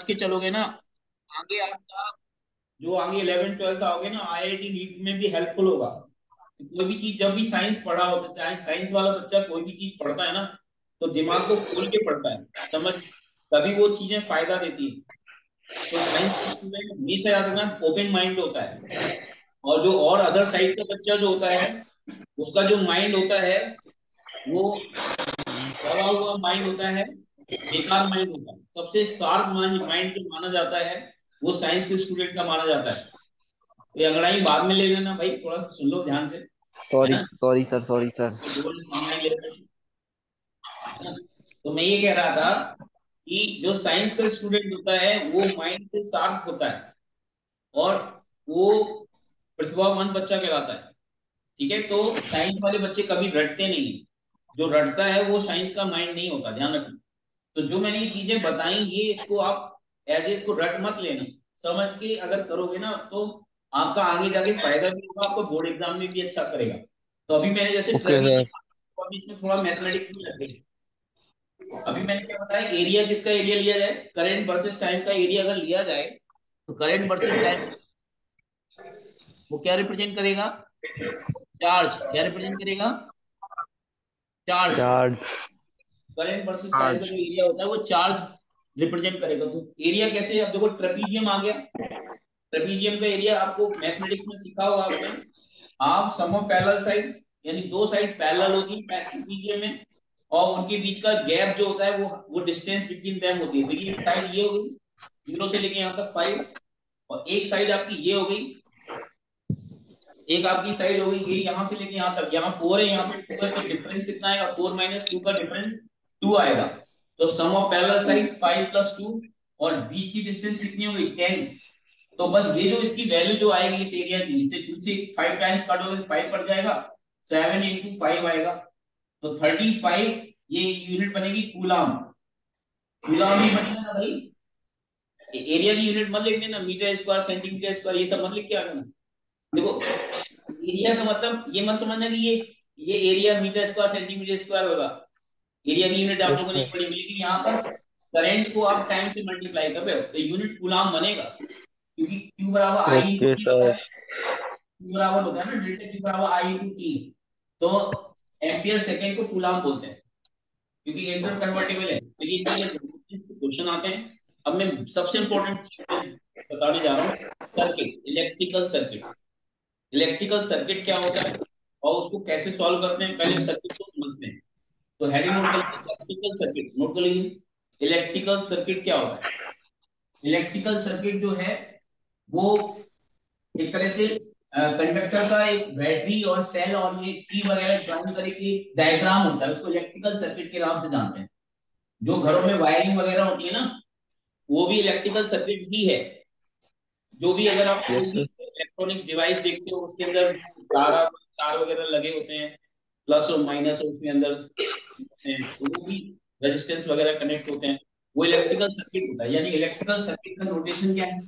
के चलोगे ना, आगे आपका जो आगे 11th 12th आओगे ना, आईआईटी नीट में भी हेल्पफुल होगा। कोई भी चीज जब भी साइंस पढ़ा होता है, चाहे साइंस वाला बच्चा कोई भी चीज पढ़ता है ना, तो दिमाग को खोल के पढ़ता है, समझ, तभी वो चीजें फायदा देती है। तो साइंस का स्टूडेंट हमेशा याद रखना ओपन माइंड होता है। और जो और अदर साइड का बच्चा जो होता है, उसका जो माइंड होता है वो दबा हुआ माइंड होता है, बेकार माइंड होता है। सबसे शार्प माइंड जो माना जाता है वो साइंस के स्टूडेंट का माना जाता है। तो ये अंगड़ाई बाद में ले लेना भाई, थोड़ा सा सुन लो ध्यान से, है सॉरी ना। Sorry sir, sorry sir. ये बोल सामने ले लेना, है ना। तो मैं ये कह रहा था कि जो साइंस का स्टूडेंट होता है वो माइंड से शार्प होता है, और वो प्रतिभावान बच्चा कहलाता है। ठीक है, तो साइंस वाले बच्चे कभी रटते नहीं है। जो रटता है वो साइंस का माइंड नहीं होता, ध्यान रखना। तो जो मैंने ये चीजें बताई, ये इसको आप एज ए इसको रट मत लेना, समझ के अगर करोगे ना तो आपका आगे जाके फायदा भी होगा, आपको बोर्ड एग्जाम में भी अच्छा करेगा। तो अभी मैंने जैसे ओके ट्रेपीजियम, सर। तो अभी इसमें थोड़ा मैथमेटिक्स भी लग गई। अभी मैंने क्या बताया, एरिया किसका एरिया लिया जाए, करंट वर्सेस टाइम का एरिया अगर लिया जाए, तो करंट वर्सेस टाइम वो क्या रिप्रेजेंट करेगा, चार्ज क्या रिप्रेजेंट करेगा, charge. Charge. Current versus time का चार्ज। जो एरिया होता है वो चार्ज रिप्रेजेंट करेगा। तो एरिया कैसे, अब देखो ट्रेपीजियम आ गया। ट्रेपीजियम का एरिया आपको मैथमेटिक्स में सीखा होगा आपने, half sum of parallel side, यानी दो साइड पैरेलल होती है ट्रेपीजियम में, और उनके बीच का गैप जो होता है वो डिस्टेंस बिटवीन देम होती है। देखिए एक साइड ये हो गई, 0 से लेके यहाँ तक 5, और एक साइड आपकी ये हो गई, एक आपकी साइड हो गई ये यहाँ से लेके यहाँ तक, यहाँ 4 है यहाँ पे 2 है, तो डिफरेंस कितना आएगा, 4 - 2 का डिफरेंस 2 आएगा। तो सम ऑफ पैरेलल साइड 5 + 2, और बीच की डिस्टेंस कितनी हो गई 10। तो बस ये जो इसकी वैल्यू जो आएगी इस एरिया की, इसे 2 से 5 टाइम्स काटोगे तो 5 पड़ जाएगा, 7 × 5 आएगा, तो 35 ये यूनिट बनेगी कूलाम। कूलाम ही बनेगा ना भाई। एरिया की यूनिट मत लिख देना, मीटर स्क्वायर सेंटीमीटर स्क्वायर ये सब मत लिख के आना। देखो एरिया का मतलब ये मत समझना कि ये area metre square centimetre square होगा। एरिया की यूनिट आप यस लोगों ने सर। पढ़ी होगी, लेकिन यहाँ पर करंट को आप टाइम से मल्टीप्लाई कर रहे हो तो यूनिट कूलाम बनेगा, क्योंकि Q बराबर I इंटू ओके टी होता सर। है। Q बराबर होता है ना, डेल्टा Q बराबर I इंटू टी। तो एम्पियर सेकेंड को कूलाम बोलते हैं, क्योंकि इंटर कन्वर्टेबल है। तो ये चीजें क्वेश्चन आते हैं। अब मैं सबसे इंपॉर्टेंट चीज बताने जा रहा हूँ, circuit, electrical circuit. Electrical circuit क्या होता है और उसको कैसे सॉल्व करते हैं, पहले सर्किट को समझते हैं। तो हेडिंग नोट कर लीजिए, इलेक्ट्रिकल सर्किट नोट कर लीजिए। इलेक्ट्रिकल सर्किट क्या होता है, इलेक्ट्रिकल सर्किट जो है वो एक तरह से कंडक्टर का एक बैटरी और सेल और ये की वगैरह ज्वाइन करके डायग्राम होता है, उसको इलेक्ट्रिकल सर्किट के नाम से जानते हैं। जो घरों में वायरिंग वगैरह होती है ना, वो भी इलेक्ट्रिकल सर्किट ही है। जो भी अगर आप कोई यस भी सर। इलेक्ट्रॉनिक्स डिवाइस देखते हो उसके अंदर तार तार वगैरह लगे होते हैं, प्लस और माइनस उसके अंदर होते हैं, तो वो भी रेजिस्टेंस वगैरह कनेक्ट होते हैं, वो इलेक्ट्रिकल सर्किट होता है। यानी इलेक्ट्रिकल सर्किट का नोटेशन क्या है,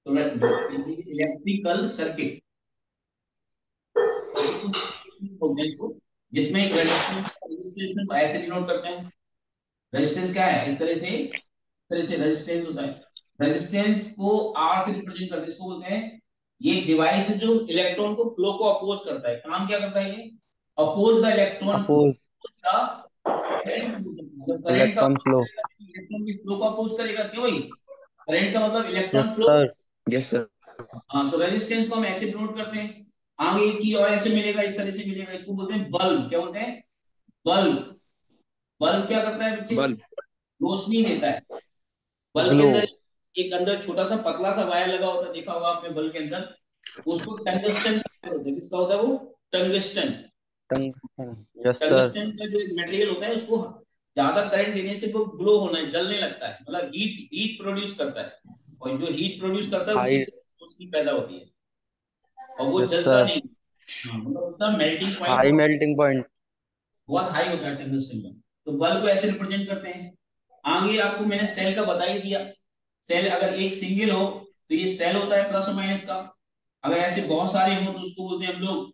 तो इलेक्ट्रिकल सर्किट बोलते हैं इसको, जिसमें एक रेजिस्टेंस, रेजिस्टेंस को ऐसे डिनोट करते हैं। रेजिस्टेंस क्या है, इस तरह से रेजिस्टेंस होता है। रेजिस्टेंस को आर से रिप्रेजेंट करते हैं, इसको बोलते हैं, ये डिवाइस है जो इलेक्ट्रॉन को फ्लो को अपोज करता है। काम क्या करता है ये, oppose the electron flow oppose. का करंट। मतलब करंट का इलेक्ट्रॉन फ्लो। इलेक्ट्रॉन की फ्लो को अपोज करेगा, क्यों भाई, करंट का मतलब yes electron flow. Sir. Yes sir. हाँ, तो रेजिस्टेंस को हम ऐसे डिनोट करते हैं। आगे एक चीज और ऐसे मिलेगा, इस तरह से मिलेगा, इसको बोलते हैं बल्ब। क्या बोलते हैं, बल्ब। बल्ब क्या करता है बच्चे, बल्ब। रोशनी देता है। बल्ब के ग्लो। अंदर एक अंदर छोटा सा पतला सा वायर लगा होता है, देखा होगा आपने बल्ब के अंदर, उसको टंगस्टन होता है। किसका होता है वो, टंगस्टन। टंग। Yes sir. टंगस्टन का जो मटेरियल होता है उसको ज्यादा करंट देने से वो ग्लो होना है, जलने लगता है, मतलब हीट हीट प्रोड्यूस करता है। और जो हीट प्रोड्यूस करता है उसी हाई। से रोशनी पैदा होती है, और वो यस जलता सर। नहीं। हाँ, मतलब उसका melting point high melting point. बहुत हाई होता है टंगस्टन का। तो बल्ब को ऐसे रिप्रेजेंट करते हैं। आगे आपको मैंने सेल का बता ही दिया। सेल अगर एक सिंगल हो तो ये सेल होता है प्लस और माइनस का। अगर ऐसे बहुत सारे हो तो उसको बोलते हैं हम लोग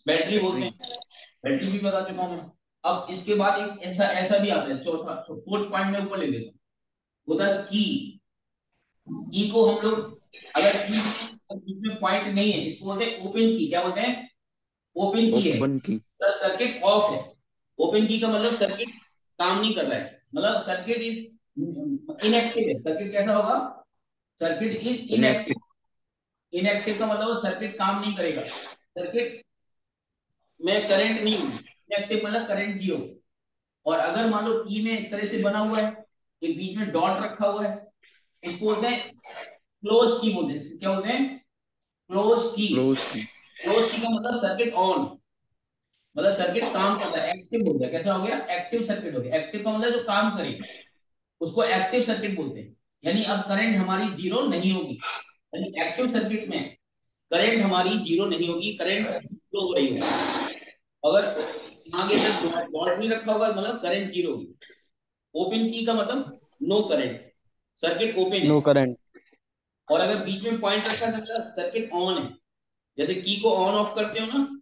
बैटरी बोलते बैटरी। हैं। बैटरी भी बता चुका हूं मैं। अब इसके बाद एक ऐसा ऐसा भी आता है चौथा, फोर्थ पॉइंट में ऊपर ले लेता हूं, होता है की। की को हम लोग, अगर की में पॉइंट नहीं है, इसको बोलते हैं ओपन की। क्या बोलते हैं? ओपन की है, ओपन की। द सर्किट ऑफ है। ओपन की का मतलब सर्किट काम नहीं कर रहा है, मतलब सर्किट इज इनएक्टिव है। सर्किट कैसा होगा? Circuit is inactive. Inactive. Inactive का मतलब सर्किट काम नहीं करेगा, सर्किट में करंट नहीं होगी। इनएक्टिव मतलब करंट जीरो। और अगर मान लो की में इस तरह से बना हुआ है, एक बीच में डॉट रखा हुआ है, इसको बोलते हैं क्लोज की। बोलते हैं क्या बोलते हैं? क्लोज की। क्लोज की। क्लोज की का मतलब सर्किट ऑन, मतलब सर्किट काम करता है, एक्टिव हो गया। कैसा हो गया? एक्टिव सर्किट हो गया। एक्टिव का मतलब जो काम करे, उसको एक्टिव सर्किट बोलते हैं। यानी अब करंट हमारी जीरो नहीं होगी, यानी एक्टिव सर्किट में करंट हमारी जीरो नहीं होगी, करंट फ्लो हो रही होगी। अगर यहाँ के अंदर डॉट डॉट नहीं रखा होगा मतलब करंट जीरो होगी। ओपन की का मतलब नो करंट, सर्किट ओपन है। No current. और अगर बीच में पॉइंट रखा है तो मतलब सर्किट ऑन है। जैसे की को ऑन ऑफ करते हो ना,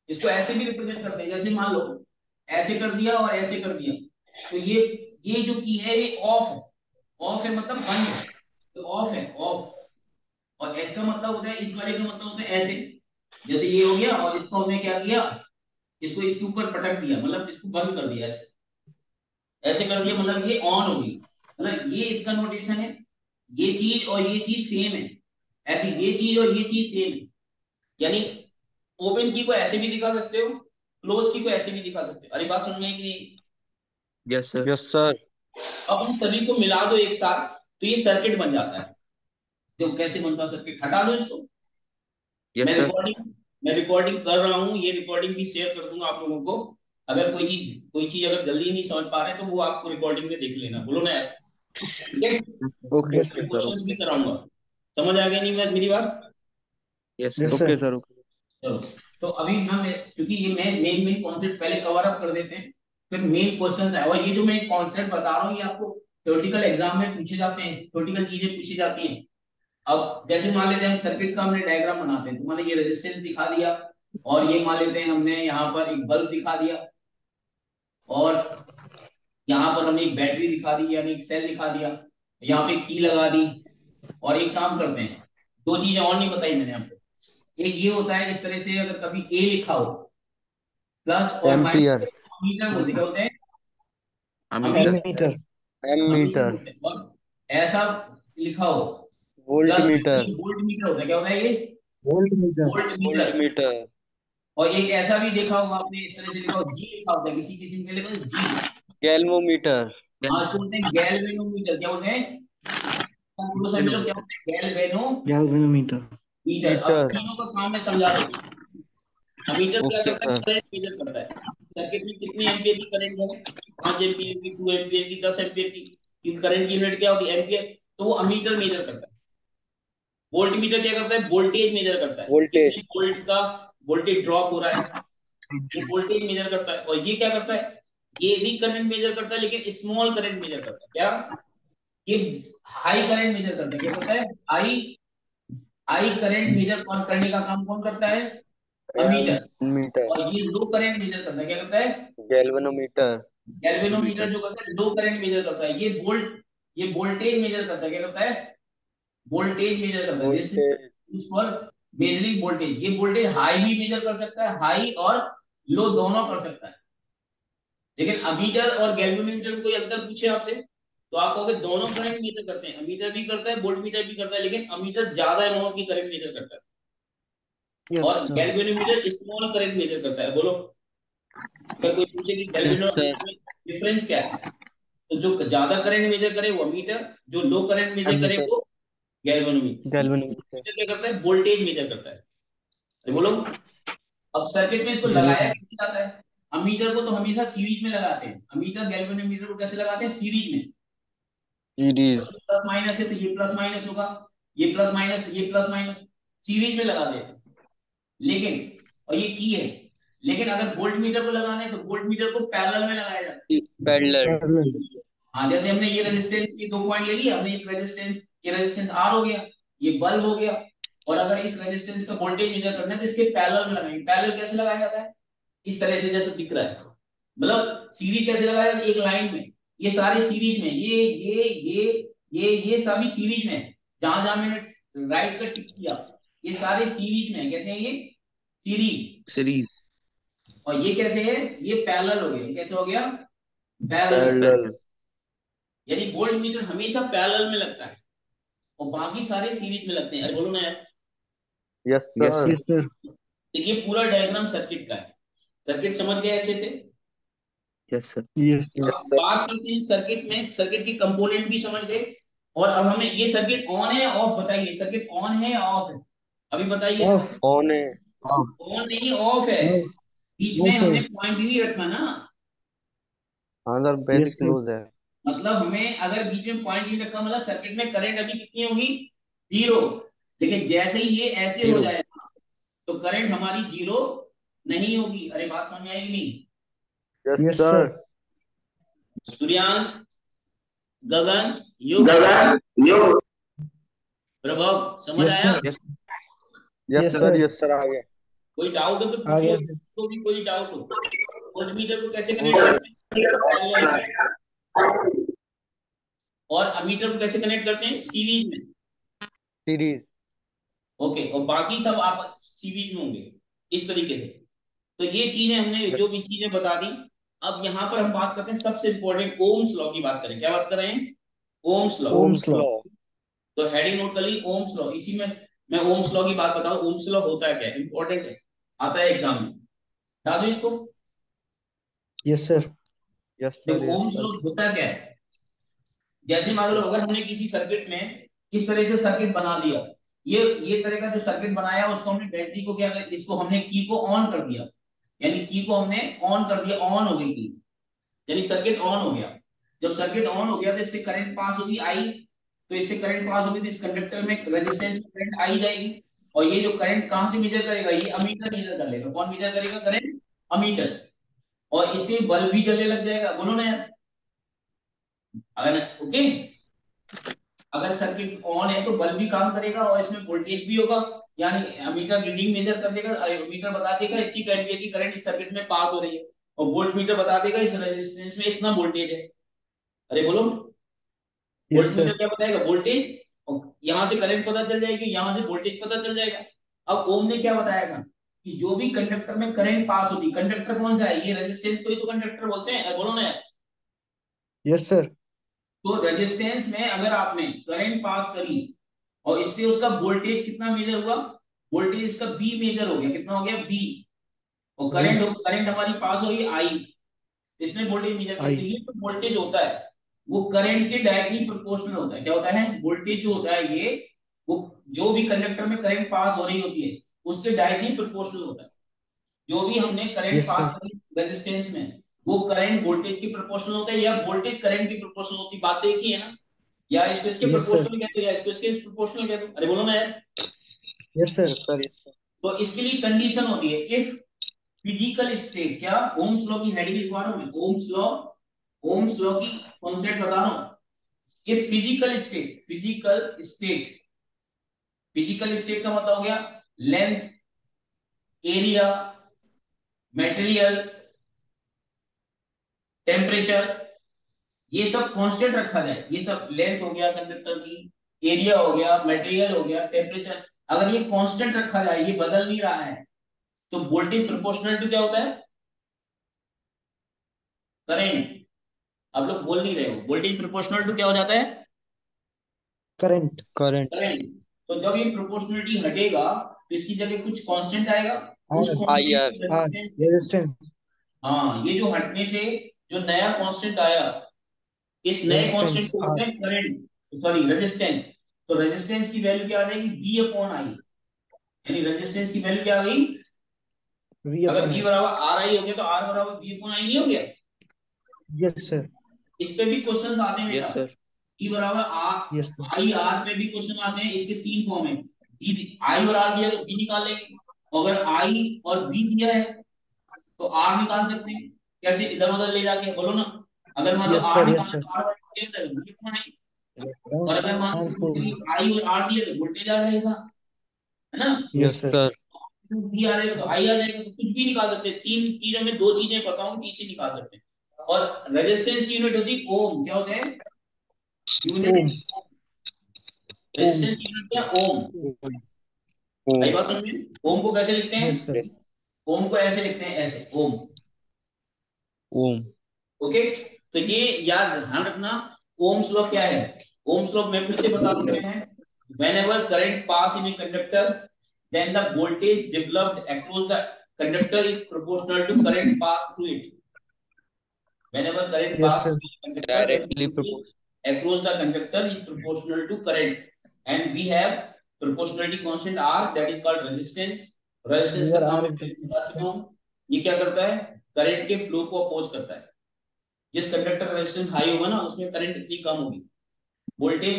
इसको ऐसे भी रिप्रेजेंट करते हैं। जैसे मान लो ऐसे कर दिया और ऐसे कर दिया, तो ये जो की है ये ऑफ है। ऑफ है मतलब बंद है, तो ऑफ है, ऑफ। और इसका मतलब होता है, इस वाले का मतलब होता है ऐसे। जैसे ये हो गया और इसको हमने क्या किया, इसको इसके ऊपर पटक दिया, मतलब इसको बंद कर दिया ऐसे। ऐसे कर दिया मतलब ये ऑन हो गई, मतलब ये इसका नोटेशन है। ये चीज और ये चीज सेम है, ऐसे ये चीज और ये चीज सेम है। यानी ओपन की को ऐसे भी दिखा सकते हो, क्लोज की को ऐसे भी दिखा सकते हो। अरे बात सुन में कि नहीं? Yes sir. Yes sir. अब इन सभी को मिला दो एक साथ, तो ये सर्किट बन जाता है। तो कैसे बनता है सर्किट? हटा दो इसको। मैं यस सर। रिकॉर्डिंग मैं रिकॉर्डिंग कर रहा हूँ, ये रिकॉर्डिंग भी शेयर कर दूंगा आप लोगों को। अगर कोई चीज अगर जल्दी नहीं समझ पा रहे तो वो आपको रिकॉर्डिंग में देख लेना, बोलो ना यार। ठीक है? Okay okay sir. क्वेश्चंस भी ओके। कराऊंगा। समझ आ गया नहीं मैं मेरी बात? Yes sir. Okay sir. Okay. चलो, तो अभी क्योंकि ये मेन मेन मेन कॉन्सेप्ट पहले कवर अप कर देते हैं, फिर मेन क्वेश्चंस है। और ये जो मैं कॉन्सेप्ट बता रहा हूँ ये आपको थ्योरेटिकल एग्जाम में पूछे जाते हैं, थ्योरेटिकल चीजें पूछी जाती हैं। अब जैसे मान लेते हैं हम सर्किट का हमने डायग्राम बनाते हैं, तो मैंने ये रेजिस्टेंस दिखा दिया, और ये मान लेते हैं हमने यहाँ पर एक बल्ब दिखा दिया, और यहाँ पर हमने एक बैटरी दिखा दी, यानी एक सेल दिखा दिया, यहाँ पे की लगा दी। और एक काम करते हैं, दो चीजें और नहीं बताई मैंने आपको। एक ये होता है इस तरह से, अगर कभी ए लिखा हो प्लस और एम्पियर। माइनस, मीटर बोलते क्या होते हैं? Ammeter. Ammeter. Ammeter. Ammeter ammeter. बोलते हैं। और ऐसा लिखा हो वोल्ट प्लस, मीटर। ये वोल्ट मीटर होता है। क्या होता है ये? Voltmeter. Volt voltmeter. Meter. और एक ऐसा भी देखा होगा आपने, इस तरह से लिखा हो, जी लिखा होता है, किसी किसी में लिखा हो जी। गैल्वोमीटर। हाँ, इसको बोलते हैं गैल्वेनोमीटर। क्या बोलते हैं? थोड़ा समझो क्या होता है गैल्वेनोमीटर। गैल्वेनोमीटर। अब मीटर। तीनों का काम मैं समझा देता हूँ। अमीटर क्या ओके करता है? सर। करंट मेजर करता है। सर्किट में कितने एम्पियर की करंट है, 5 एम्पियर की, 2 एम्पियर की, 10 एम्पियर की, क्योंकि करंट की यूनिट क्या होती है? एम्पियर। तो वो अमीटर मेजर करता है। वोल्ट मीटर क्या करता है? वोल्टेज मेजर करता है, वोल्टेज। कितने वोल्ट का वोल्टेज ड्रॉप हो रहा है, वो वोल्टेज मेजर करता है। और ये क्या करता है? ये भी करंट मेजर करता है, लेकिन स्मॉल करंट मेजर करता है। क्या? ये हाई करंट मेजर करता है। क्या करता है? हाई हाई करंट मेजर कौन करने का काम कौन करता है? अमीटर। मीटर। और ये लो करंट मेजर करता है। क्या करता है? गैल्वेनोमीटर। Galvanometer meter. जो करता है लो करंट मेजर करता है। ये वोल्टेज मेजर करता है। क्या करता है? वोल्टेज मेजर करता है। This voltage. Is for measuring voltage. ये वोल्टेज हाई भी मेजर कर सकता है, हाई और लो दोनों कर सकता है। लेकिन अमीटर और गैल्वेनोमीटर में कोई अंतर पूछे आपसे, तो आप कहोगे दोनों करंट मेजर करते हैं। अमीटर भी करता है, वोल्ट मीटर भी करता है, लेकिन अमीटर ज्यादा अमाउंट की करंट मेजर करता है, यस और sir. Galvanometer small current measure करता है। बोलो, अगर कोई पूछे कि यस गैल्वेनो और सर। अमीटर में डिफरेंस क्या है, तो जो ज्यादा करंट मेजर करे वो अमीटर, जो लो करंट मेजर करे अमीटर। वो गैल्वेनोमीटर। गैल्वेनोमीटर। क्या करता है? वोल्टेज मेजर करता है। तो बोलो, अब सर्किट में इसको यस लगाया सर। कैसे जाता है? अमीटर को तो हमेशा सीरीज में लगाते हैं। अमीटर गैल्वेनोमीटर को कैसे लगाते हैं? सीरीज में। सीरीज। प्लस माइनस है तो ये प्लस माइनस होगा, ये प्लस माइनस तो ये प्लस माइनस, सीरीज में लगा देते हैं। लेकिन, और ये की है, लेकिन अगर वोल्ट मीटर को लगाना है तो वोल्ट मीटर को पैरेलल में लगाया जाता पैरेलल। है। हाँ, जैसे हमने ये रेजिस्टेंस के 2 पॉइंट ले लिए, हमने इस रेजिस्टेंस, ये रेजिस्टेंस आर हो गया, ये बल्ब हो गया, और अगर इस रेजिस्टेंस का वोल्टेज मेजर करना है तो इसके पैरेलल में लगाएंगे। पैरेलल कैसे लगाया जाता है? इस तरह से जैसे दिख रहा है, मतलब सीरीज कैसे लगाया जाता है? एक लाइन में, ये सारे सीरीज में, ये सभी सीरीज में है। जहां जहां मैंने राइट का टिक किया ये सारे सीरीज में है। कैसे है ये? सीरीज। सीरीज। और ये कैसे है? ये पैरेलल हो गया। ये कैसे हो गया? पैरेलल। पैरेलल। यानी वोल्ट मीटर हमेशा पैरेलल में लगता है और बाकी सारे सीरीज में लगते हैं। अरे बोलो ना यार। Yes yes sir. सर। तो ये पूरा डायग्राम सर्किट का है। सर्किट समझ गए अच्छे से? Yes sir. Yes sir. Yes अब सर। बात करते हैं सर्किट में। सर्किट की कंपोनेंट भी समझ गए। और अब हमें ये सर्किट ऑन है या ऑफ बताइए। सर्किट ऑन है या ऑफ है? अभी बताइए। ऑफ। ऑन है। ऑफ। ऑन नहीं, ऑफ है। ऑफ। बीच में ऑफ है। हमने पॉइंट भी नहीं रखा ना। हाँ sir, yes basic sir. Close है। मतलब हमें अगर बीच में पॉइंट नहीं रखा मतलब सर्किट में करंट अभी कितनी होगी? जीरो। लेकिन जैसे ही ये ऐसे हो जीरो। जाएगा तो करंट हमारी जीरो नहीं होगी। अरे बात समझ आएगी नहीं? Yes yes sir. Sir. Suryansh, Gagan, Yug, Prabhav, समझ यस आया? Sir. Yes yes sir. Sir. Yes sir, आ गया। कोई डाउट हो तो आ पूछिए। गया सर। तो भी कोई डाउट हो। वोल्ट मीटर को कैसे कनेक्ट और करते हैं? पैरेलल में। और अमीटर को कैसे कनेक्ट करते हैं? सीरीज में। सीरीज। ओके। और बाकी सब आप सीरीज में होंगे इस तरीके से। तो ये चीजें हमने जो भी चीजें बता दी। अब यहाँ पर हम बात करते हैं सबसे इंपॉर्टेंट ओम्स लॉ की बात करें। क्या बात कर रहे हैं? Ohm's law. Ohm's Ohm's law. Law. तो हेडिंग नोट कर ली ओम्स लॉ। इसी में मैं ओम्स लॉ की बात बताऊं। ओम्स लॉ होता है क्या? इंपॉर्टेंट है, आता है एग्जाम में। बता दो इसको। Yes sir. Yes sir. देखो यस ओम्स सर। लॉ होता क्या है। जैसे यस मान लो सर। अगर हमने किसी सर्किट में इस तरह से सर्किट बना दिया। ये तरह का जो सर्किट बनाया उसको हमने बैटरी को क्या कर, इसको हमने की को ऑन कर दिया। यानी की को हमने ऑन कर दिया, ऑन हो गई की। यानी सर्किट ऑन हो गया। जब सर्किट ऑन हो गया तो इससे करंट पास होगी आई। तो इससे करंट पास होगी तो इस कंडक्टर में रेजिस्टेंस में करंट आई जाएगी। और ये जो करंट कहां से मेजर करेगा? ये अमीटर मेजर कर लेगा। कौन मेजर करेगा करंट? अमीटर। और इससे बल्ब भी जलने लग जाएगा। बोलो ना यार। अगर ओके, अगर सर्किट ऑन है तो बल्ब भी काम करेगा और इसमें वोल्टेज भी होगा। यानी अमीटर रीडिंग मेजर कर देगा। अमीटर बता देगा इतनी एम्पियर की करंट इस सर्किट में पास हो रही है। और वोल्ट मीटर बता देगा इस रेजिस्टेंस में इतना वोल्टेज है। अरे बोलो। Volt yes meter sir. क्या बताएगा? वोल्टेज। और यहां से करंट पता चल जाएगी, यहां से वोल्टेज पता चल जाएगा। अब ओम ने क्या बताएगा कि जो भी कंडक्टर में करंट पास होती, कंडक्टर कौन सा है? ये रेजिस्टेंस को ही तो कंडक्टर बोलते हैं। बोलो ना यार। Yes sir. तो रेजिस्टेंस में अगर आपने करंट पास करी और इससे उसका वोल्टेज कितना मेजर हुआ? वोल्टेज इसका बी मेजर हो गया। कितना हो गया? बी। और वी। करंट हमारी पास हो रही है आई। इसमें वोल्टेज मेजर किया। तो आई। ये जो वोल्टेज होता है वो करंट के डायरेक्टली प्रोपोर्शनल होता है। क्या होता है? वोल्टेज जो होता है ये, वो जो भी कंडक्टर में करंट पास हो रही होती है उसके डायरेक्टली प्रोपोर्शनल होता है। जो भी हमने करंट यस पास सर। करी रेजिस्टेंस में वो करंट वोल्टेज के प्रोपोर्शनल होता है, या वोल्टेज करंट की प्रोपोर्शनल होती है। बात तो एक ही है ना। या इसको इसके यस सर। प्रोपोर्शनल कहते हैं या इसको इसके प्रोपोर्शनल कहते हैं। अरे बोलो ना यार। Yes sir. Yes sir. Yes sir. तो इसके लिए कंडीशन होती है इफ फिजिकल स्टेट। क्या? ओम्स लॉ की हेडिंग लिखवा रहा हूं मैं। ओम्स लॉ, ओम्स लॉ की कॉन्सेप्ट बता रहा हूं। ये फिजिकल स्टेट का मतलब हो गया लेंथ, एरिया, मटेरियल, टेम्परेचर। ये सब कांस्टेंट रखा जाए। ये सब लेंथ हो गया कंडक्टर की, एरिया हो गया, मटेरियल हो गया, टेम्परेचर। अगर ये कांस्टेंट रखा जाए, ये बदल नहीं रहा है, तो वोल्टेज प्रोपोर्शनल टू क्या होता है? करेंट। आप लोग बोल नहीं रहे हो। वोल्टेज प्रोपोर्शनल टू क्या हो जाता है? करंट। करंट। करेंट। तो जब ये प्रोपोर्शनलिटी हटेगा तो इसकी जगह कुछ कांस्टेंट आएगा। उस आर। Constant IR. की आर। रेजिस्टेंस। रेजिस्टेंस। हाँ, ये जो हटने से जो नया कांस्टेंट आया, इस नए कांस्टेंट रेजिस्टेंस को आर। बोलते हैं करंट, सॉरी रेजिस्टेंस। तो रेजिस्टेंस की वैल्यू क्या आ जाएगी? V upon I. यानी रेजिस्टेंस की वैल्यू क्या आ गई? वी अगर अपन बी आई। बराबर आर आई हो गया तो आर बराबर बी अपॉन आई नहीं हो गया? Yes sir. इस पे भी क्वेश्चन आते हैं बेटा। Yes sir. ई बराबर yes sir. R, I R पे भी क्वेश्चन आते हैं। इसके तीन फॉर्म है। आई और आर दिया तो बी निकाल लेंगे। अगर आई और बी दिया है तो आर निकाल सकते हैं। कैसे? इधर उधर ले जाके बोलो ना। अगर मान लो यस आर सर। यस निकालना सर। तो आर बराबर बी अपॉन आई। और ट्रांस अगर मान ट्रांसपोज। लो आई और आर दिया तो वोल्टेज आ जाएगा, है ना। Yes yes sir. Sir. B आ जाएगा तो आई आ जाएगा। तो कुछ भी निकाल सकते हैं। तीन चीजों में दो चीजें बताऊं, तीसरी निकाल सकते हैं। और रेजिस्टेंस की यूनिट होती है ओम। क्या होता है? यूनिट ओम। रेजिस्टेंस की यूनिट क्या है? ओम। आई बात समझ में? ओम को कैसे लिखते हैं? Yes, sir. ओम को ऐसे लिखते हैं, ऐसे ओम। ओम। ओके, तो ये याद ध्यान रखना। ओम्स लॉ क्या है? ओम्स लॉ मैं फिर से बता दूं क्या है। whenever current pass in a conductor, then the voltage developed across the conductor is proportional to current pass through it. Whenever current Yes, pass sir. through the conductor, then directly voltage across the conductor is proportional to current, and we have proportionality constant R, that is called resistance. resistance का Here काम R मैं is the पहले बता चुका हूँ। ये क्या करता है? करंट के फ्लो को अपोज करता है। जिस कंडक्टर का रेजिस्टेंस हाई होगा ना, उसमें करंट इतनी कम होगी। वोल्टेज,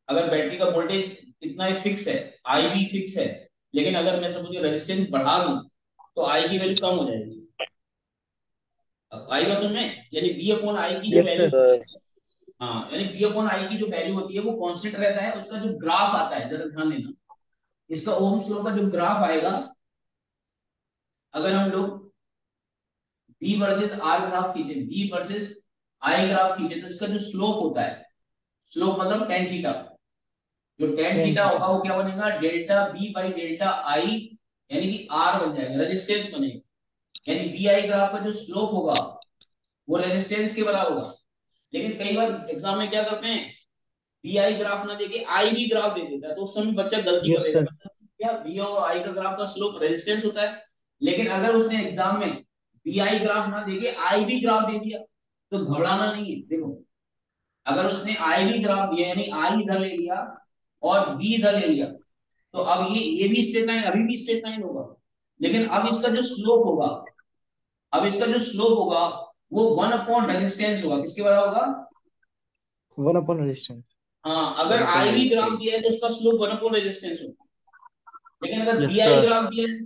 अगर बैटरी का वोल्टेज इतना ही फिक्स है, आई भी फिक्स है, लेकिन अगर मैं समझ रेजिस्टेंस बढ़ा दूं तो आई की वैल्यू कम हो जाएगी। आई का समझ में, यानी बी अपॉन आई की जो Yes, वैल्यू, sir. हाँ, यानी बी अपॉन आई की जो वैल्यू होती है वो कांस्टेंट रहता है। उसका जो ग्राफ आता है, जरा ध्यान देना, इसका ओम्स लॉ का जो ग्राफ आएगा, अगर हम लोग बी वर्सेस आर ग्राफ खींचे, बी वर्सेस आई ग्राफ खींचे, तो इसका जो स्लोप होता है, स्लोप मतलब टेन थीटा, जो टेन Ten थीटा theta. होगा वो क्या बनेगा? Delta B by delta I, यानी कि आर बन जाएगा, रेजिस्टेंस बनेगा। यानी बी आई ग्राफ का जो स्लोप होगा वो रेजिस्टेंस के बराबर होगा। लेकिन कई बार एग्जाम में क्या करते हैं, बी आई ग्राफ ना देके आई भी ग्राफ दे देता है, तो उस समय बच्चा गलती Yes, कर देगा। sir. क्या बी और आई का ग्राफ का स्लोप रेजिस्टेंस होता है, लेकिन अगर उसने एग्जाम में बी आई ग्राफ ना देके आई भी ग्राफ दे दिया तो घबराना नहीं है। देखो, अगर उसने आई भी ग्राफ दिया, यानी आई इधर ले लिया और बी इधर ले लिया, तो अब ये भी स्ट्रेट लाइन, अभी भी स्ट्रेट लाइन होगा, लेकिन अब इसका जो स्लोप होगा, अब इसका जो स्लोप होगा वो वन अपॉन रेजिस्टेंस होगा। किसके बराबर होगा? One upon resistance. हाँ, अगर वन अपॉन आई भी ग्राफ दिया रेजिस्टेंस। है तो उसका स्लोप वन अपॉन रेजिस्टेंस होगा, लेकिन अगर Yes, B I sir. Graph दिया है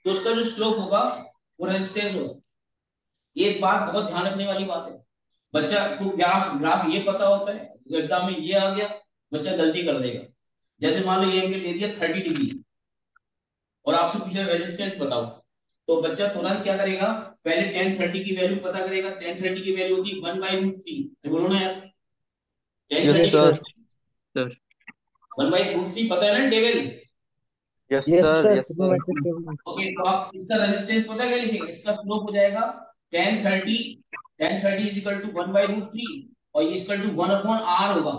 तो उसका जो स्लोप होगा वो रेजिस्टेंस होगा। ये एक बात बहुत ध्यान रखने वाली बात है। बच्चा को ग्राफ ग्राफ ये पता होता है, तो एग्जाम में ये आ गया, बच्चा गलती कर देगा। जैसे मान लो ये एंगल ले दिया 30 डिग्री और आपसे पूछा रेजिस्टेंस बताओ, तो बच्चा तुरंत क्या करेगा? पहले टेन थर्टी की वैल्यू पता करेगा। टेन थर्टी की वैल्यू होती है 1/√3। बोलो ना यार, टेन यस थर्टी Yes, की sir. सर। सर। 1/√3 पता है ना table? Yes Yes, sir. sir. Yes sir. Okay, तो आप इसका रेजिस्टेंस पता क्या लिखेंगे? इसका स्लोप हो जाएगा tan thirty is equal to 1/√3, और ये इक्वल टू 1/r होगा।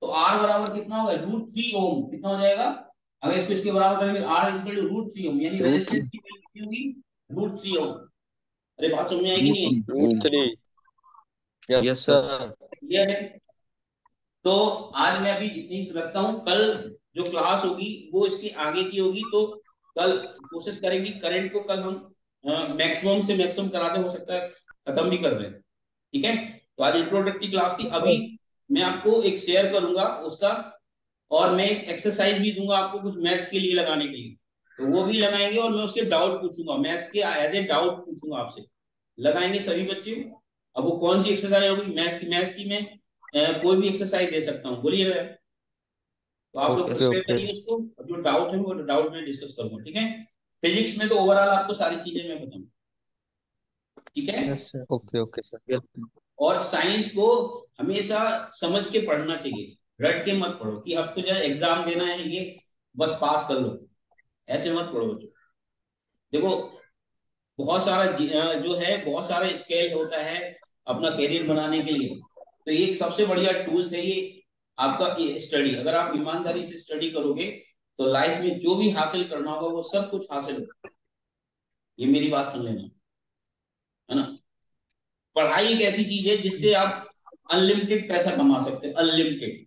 तो r बराबर कितना होगा? √3 ओम। कितना हो जाएगा अगर इसको इसके बराबर करेंगे? r इक्वल टू √3 ओम, यानी रूट रेजिस्टेंस की वैल्यू कितनी होगी? √3 ओम। अरे बात समझ में आई कि रूट नहीं आई? Root three. Yes yes sir. Sir. Clear है? तो आज मैं अभी इतनी रखता हूँ। कल जो क्लास होगी वो इसकी आगे की होगी, तो कल कोशिश करेंगे करंट को कल हम मैक्सिमम से मैक्सिमम कराते, हो सकता है खत्म भी कर दें। ठीक है, तो आज इंट्रोडक्टरी क्लास थी। अभी मैं आपको एक शेयर करूंगा उसका, और मैं एक एक्सरसाइज भी दूंगा आपको कुछ मैथ्स के लिए लगाने के लिए, तो वो भी लगाएंगे, और मैं उसके डाउट पूछूंगा, मैथ्स के एज ए डाउट पूछूंगा आपसे, लगाएंगे सभी बच्चे। अब वो कौन सी एक्सरसाइज होगी? मैथ्स की मैं कोई भी एक्सरसाइज दे सकता हूँ, बोलिए। तो आप लोग okay okay sir. Prepare okay. करिए उसको, और जो डाउट है वो डाउट में डिस्कस करूंगा। ठीक है, फिजिक्स में तो ओवरऑल आपको सारी चीजें मैं बताऊँ। ठीक है, Yes, sir. Okay okay sir. Yes और साइंस को हमेशा समझ के पढ़ना चाहिए, रट के मत पढ़ो कि आपको जो एग्जाम देना है ये बस पास कर लो, ऐसे मत पढ़ो बच्चों। देखो, बहुत सारा जो है, बहुत सारा स्केल होता है अपना करियर बनाने के लिए, तो ये एक सबसे बढ़िया टूल्स है ये आपका ये स्टडी। अगर आप ईमानदारी से स्टडी करोगे तो लाइफ में जो भी हासिल करना होगा वो सब कुछ हासिल होगा। ये मेरी बात सुन लेना, है ना? पढ़ाई एक ऐसी चीज है जिससे आप अनलिमिटेड पैसा कमा सकते हैं, अनलिमिटेड।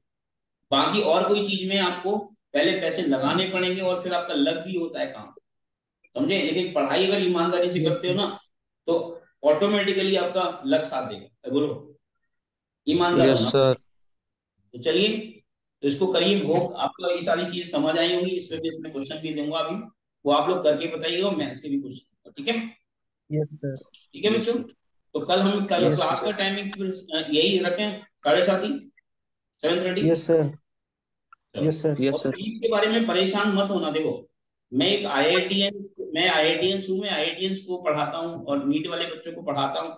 बाकी और कोई चीज में आपको पहले पैसे लगाने पड़ेंगे और फिर आपका लक भी होता है काम, समझे? लेकिन पढ़ाई अगर ईमानदारी से Yes, करते हो sir. ना, तो ऑटोमेटिकली आपका लक साथ देगा। बोलो, ईमानदार यस होना। सर। तो चलिए, तो इसको करिए। होप आपको ये सारी चीजें समझ आई होंगी। इस पे भी इसमें क्वेश्चन भी दूंगा अभी, वो आप लोग करके बताइएगा, मैथ्स के भी कुछ। ठीक है? Yes, sir. ठीक है यस बच्चों, सर। तो कल Yes, क्लास sir. का टाइमिंग यही रखें, 7:30, 7:30। Yes, sir. चलो, Yes, sir. यस और सर। फीस के बारे में परेशान मत होना। देखो, मैं एक आईआईटीएन हूँ, मैं आईआईटीएन को पढ़ाता हूँ और नीट वाले बच्चों को पढ़ाता हूँ।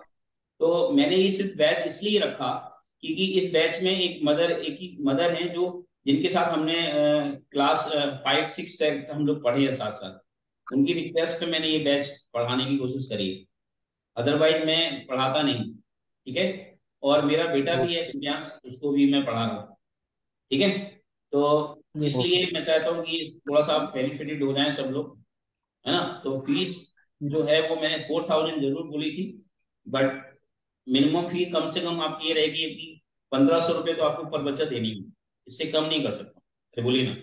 तो मैंने ये सिर्फ बैच इसलिए रखा क्योंकि इस बैच में एक ही मदर है जो जिनके साथ हमने क्लास 5 6 तक हम लोग पढ़े हैं साथ साथ, उनकी रिक्वेस्ट पे मैंने ये बैच पढ़ाने की कोशिश करी है, अदरवाइज मैं पढ़ाता नहीं। ठीक है। और मेरा बेटा भी है ओके सुब्यांश, उसको भी मैं पढ़ा रहा हूँ। ठीक है। तो Yes, sir. इसलिए मैं चाहता हूँ कि थोड़ा सा बेनिफिटेड हो जाए सब लोग, है ना। तो फीस Yes, जो है वो मैंने 4,000 जरूर बोली थी, बट मिनिमम फी कम से कम आपकी ये रहेगी कि 1,500 रुपये तो आपको पर बच्चा देनी है, इससे कम नहीं कर सकता। अरे बोलिए ना।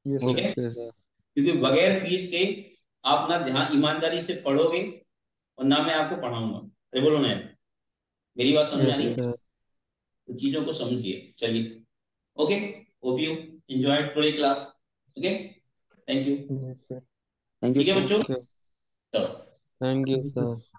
yes, ठीक sir. है। Okay sir. क्योंकि बगैर फीस के आप ना ध्यान ईमानदारी से पढ़ोगे और ना मैं आपको पढ़ाऊंगा। अरे बोलो ना यार, मेरी बात समझ आ Yes, रही sir. है? सर तो चीजों को समझिए। चलिए, okay, hope you enjoy today class. Okay, thank you. Yes, sir. Thank you ठीक है सो बच्चों, मच सर। चलो। Thank you Yes, sir. Sir.